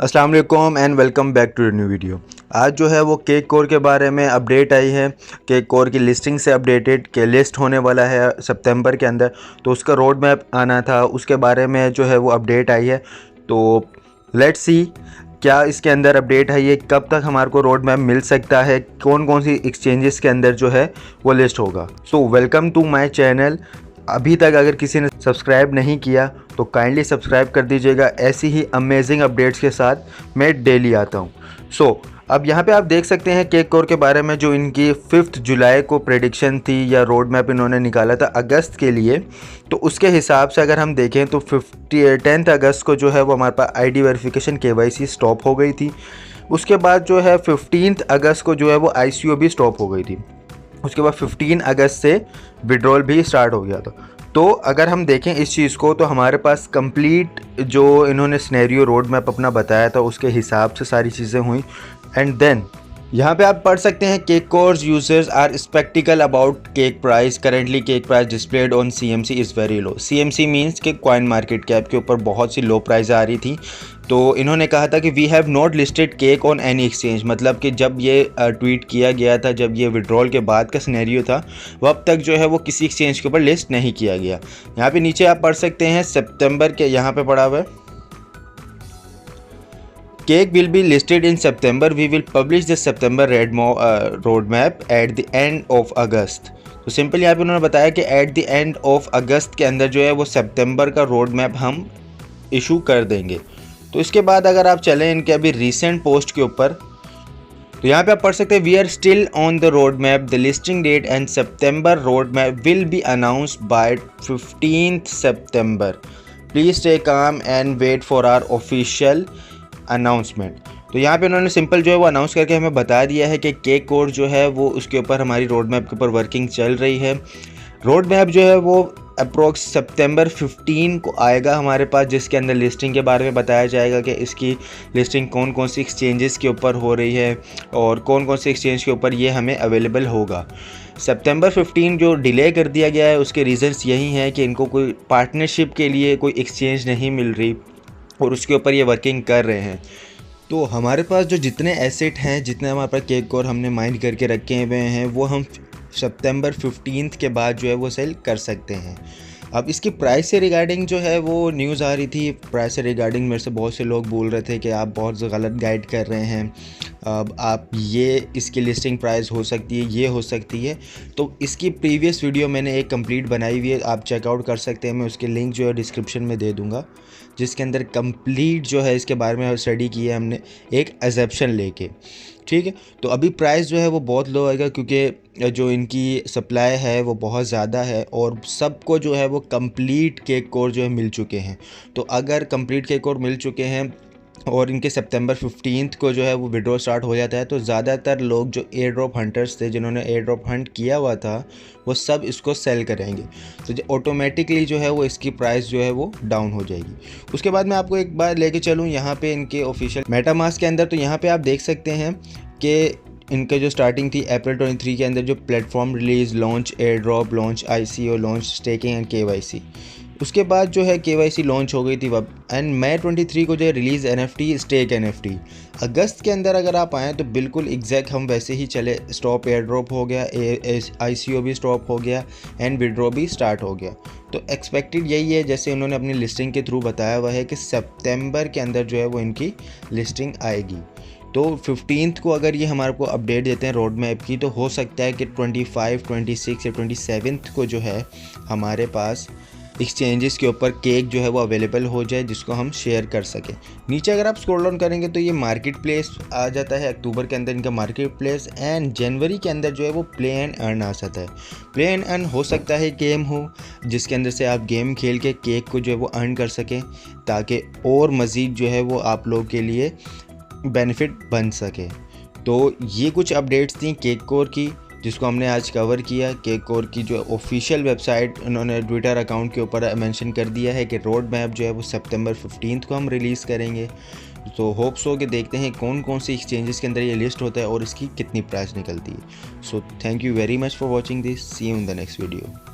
अस्सलाम वालेकुम and welcome back to new video. आज जो है वो केक कोर के बारे में अपडेट आई है। केक कोर की लिस्टिंग से अपडेटेड के लिस्ट होने वाला है सितंबर के अंदर, तो उसका रोड मैप आना था, उसके बारे में जो है वो अपडेट आई है। तो लेट्स सी क्या इसके अंदर अपडेट है, ये कब तक हमारे को रोड मैप मिल सकता है, कौन कौन सी एक्सचेंजेस के अंदर जो है वो लिस्ट होगा। So welcome to my channel. अभी तक अगर किसी ने सब्सक्राइब नहीं किया तो काइंडली सब्सक्राइब कर दीजिएगा। ऐसी ही अमेजिंग अपडेट्स के साथ मैं डेली आता हूँ। सो अब यहाँ पे आप देख सकते हैं केक कोर के बारे में जो इनकी 5 जुलाई को प्रेडिक्शन थी या रोड मैप इन्होंने निकाला था अगस्त के लिए। तो उसके हिसाब से अगर हम देखें तो 10 अगस्त को जो है वो हमारे पास आईडी वेरिफिकेशन KYC स्टॉप हो गई थी। उसके बाद जो है 15 अगस्त को जो है वो ICO भी स्टॉप हो गई थी। उसके बाद 15 अगस्त से विड्रॉल भी स्टार्ट हो गया था। तो अगर हम देखें इस चीज़ को तो हमारे पास कंप्लीट जो इन्होंने सिनेरियो रोड मैप अपना बताया था उसके हिसाब से सारी चीज़ें हुई। एंड देन यहाँ पे आप पढ़ सकते हैं cake course users are sceptical about cake price. Currently cake price displayed on CMC is very low. CMC means कि कॉइन मार्केट कैप के ऊपर बहुत सी लो प्राइस आ रही थी। तो इन्होंने कहा था कि we have not listed cake on any exchange, मतलब कि जब ये ट्वीट किया गया था, जब ये विड्रॉल के बाद का सिनेरियो था, वो अब तक जो है वो किसी एक्सचेंज के ऊपर लिस्ट नहीं किया गया। यहाँ पे नीचे आप पढ़ सकते हैं सितंबर के, यहाँ पे पढ़ा हुआ है cake will be listed in September, we will publish the September road map at the end of August. तो सिंपल यहाँ पे उन्होंने बताया कि at the end of August के अंदर जो है वो सितंबर का रोड मैप हम इशू कर देंगे। तो इसके बाद अगर आप चलें इनके अभी रिसेंट पोस्ट के ऊपर, तो यहाँ पे आप पढ़ सकते हैं we are still on the road map, the listing date and September road map will be announced by 15 September, please stay calm and wait for our official announcement. तो यहाँ पे उन्होंने सिंपल जो है वो अनाउंस करके हमें बता दिया है कि केक कोर जो है वो उसके ऊपर हमारी रोड मैप के ऊपर वर्किंग चल रही है। रोड मैप जो है वो अप्रोक्स सितंबर 15 को आएगा हमारे पास, जिसके अंदर लिस्टिंग के बारे में बताया जाएगा कि इसकी लिस्टिंग कौन कौन सी एक्सचेंजेस के ऊपर हो रही है और कौन कौन सी एक्सचेंज के ऊपर ये हमें अवेलेबल होगा। सितंबर 15 जो डिले कर दिया गया है उसके रीज़न्स यही हैं कि इनको कोई पार्टनरशिप के लिए कोई एक्सचेंज नहीं मिल रही और उसके ऊपर ये वर्किंग कर रहे हैं। तो हमारे पास जो जितने एसेट हैं, जितने हमारे पास केक कोर हमने माइंड करके रखे हुए हैं, वो हम सितंबर 15 के बाद जो है वो सेल कर सकते हैं। अब इसकी प्राइस से रिगार्डिंग जो है वो न्यूज़ आ रही थी, प्राइस से रिगार्डिंग मेरे से बहुत से लोग बोल रहे थे कि आप बहुत गलत गाइड कर रहे हैं, अब आप ये इसकी लिस्टिंग प्राइस हो सकती है, ये हो सकती है। तो इसकी प्रीवियस वीडियो मैंने एक कंप्लीट बनाई हुई है, आप चेकआउट कर सकते हैं, मैं उसके लिंक जो है डिस्क्रिप्शन में दे दूँगा, जिसके अंदर कंप्लीट जो है इसके बारे में स्टडी की है हमने एक एग्जैप्शन लेके। ठीक है, तो अभी प्राइस जो है वो बहुत लो आएगा क्योंकि जो इनकी सप्लाई है वो बहुत ज़्यादा है और सबको जो है वो कंप्लीट केक कोर जो है मिल चुके हैं। तो अगर कंप्लीट केक कोर मिल चुके हैं और इनके सितंबर 15 को जो है वो विड्रॉ स्टार्ट हो जाता है, तो ज़्यादातर लोग जो एयर ड्रॉप हंटर्स थे, जिन्होंने एयर ड्रॉप हंट किया हुआ था, वो सब इसको सेल करेंगे। तो जो ऑटोमेटिकली जो है वो इसकी प्राइस जो है वो डाउन हो जाएगी। उसके बाद मैं आपको एक बार लेके चलूँ यहाँ पे इनके ऑफिशियल मेटामास्क के अंदर, तो यहाँ पे आप देख सकते हैं कि इनके जो स्टार्टिंग थी अप्रैल 23 के अंदर, जो platform release, launch, air drop launch, ICO launch, staking and KYC। उसके बाद जो है KYC लॉन्च हो गई थी वब, एंड मई 23 को जो है रिलीज़ NFT, स्टेक NFT। अगस्त के अंदर अगर आप आएँ तो बिल्कुल एग्जैक्ट हम वैसे ही चले, स्टॉप एयर ड्रॉप हो गया, ICO भी स्टॉप हो गया एंड विड्रॉ भी स्टार्ट हो गया। तो एक्सपेक्टेड यही है, जैसे उन्होंने अपनी लिस्टिंग के थ्रू बताया हुआ है कि सितंबर के अंदर जो है वो इनकी लिस्टिंग आएगी। तो 15 को अगर ये हमारे को अपडेट देते हैं रोड मैप की, तो हो सकता है कि 25, 26 या 27 को जो है हमारे पास एक्सचेंजेस के ऊपर केक जो है वो अवेलेबल हो जाए, जिसको हम शेयर कर सकें। नीचे अगर आप स्क्रॉल डाउन करेंगे तो ये मार्केट प्लेस आ जाता है, अक्टूबर के अंदर इनका मार्केट प्लेस, एंड जनवरी के अंदर जो है वो प्ले एंड अर्न आ जाता है। प्ले एंड अर्न हो सकता है गेम हो जिसके अंदर से आप गेम खेल के केक को जो है वो अर्न कर सकें, ताकि और मज़ीद जो है वो आप लोग के लिए बेनिफिट बन सके। तो ये कुछ अपडेट्स थी केक कोर की, जिसको हमने आज कवर किया। केक कोर की जो ऑफिशियल वेबसाइट उन्होंने ट्विटर अकाउंट के ऊपर मेंशन कर दिया है कि रोड मैप जो है वो सितंबर 15 को हम रिलीज़ करेंगे। तो होप्स हो कि देखते हैं कौन कौन सी एक्सचेंजेस के अंदर ये लिस्ट होता है और इसकी कितनी प्राइस निकलती है। So thank you very much for watching this, see you in the next video.